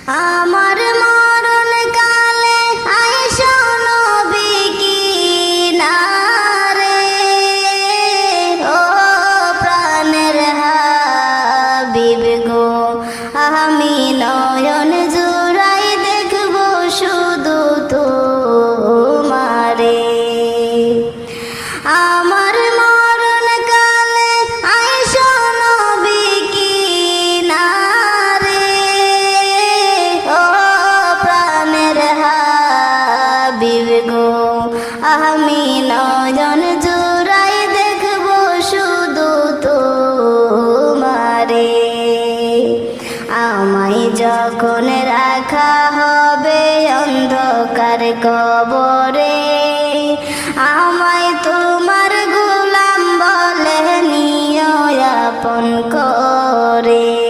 আমার মরণ কালে আইসো নবী কিনারে, ও প্রাণের হাবিব গো, আমি নয়ন জুড়াই দেখব শুধু তোমারে। আমার মরণ কালে আইসো নবী কিনারে, ও প্রাণের হাবিব গো, আমি নয়ন জুড়াই দেখব শুধু তোমারে। আমায় যখন রাখা হবে অন্ধকার কবর